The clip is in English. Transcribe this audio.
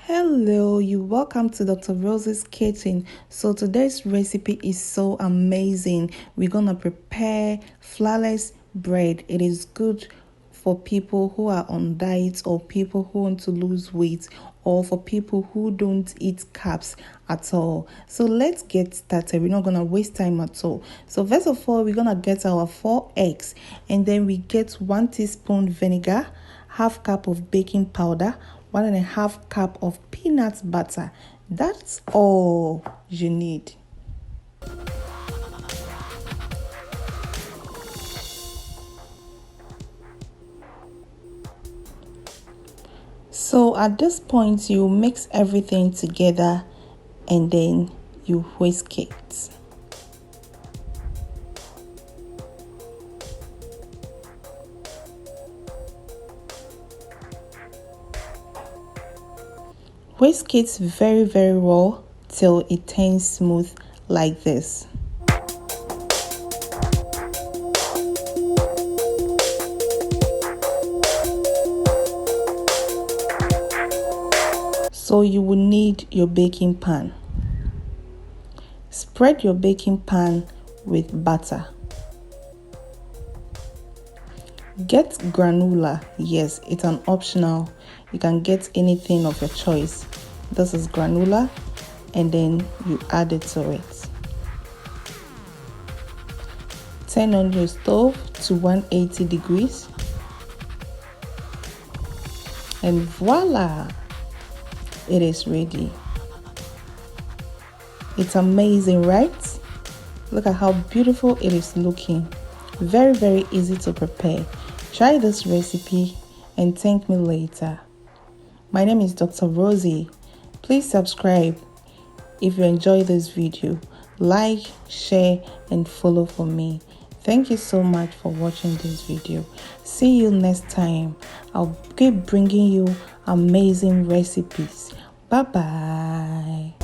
Hello, you welcome to Dr. Rose's Kitchen. So today's recipe is so amazing. We're gonna prepare flourless bread. It is good for people who are on diets or people who want to lose weight or for people who don't eat carbs at all. So let's get started. We're not gonna waste time at all. So first of all, we're gonna get our 4 eggs, and then we get 1 teaspoon vinegar, half cup of baking powder, 1.5 cup of peanut butter. That's all you need. So at this point, you mix everything together and then you whisk it. Whisk it very well till it turns smooth like this. So you will need your baking pan. Spread your baking pan with butter. Get granola. Yes, it's an optional. You can get anything of your choice. This is granola, and then you add it to it. Turn on your stove to 180 degrees. And voila! It is ready. It's amazing, right? Look at how beautiful it is looking. Very easy to prepare. Try this recipe and thank me later. My name is Dr. Rosie. Please subscribe if you enjoy this video. Like, share, and follow for me. Thank you so much for watching this video. See you next time. I'll keep bringing you amazing recipes. Bye bye.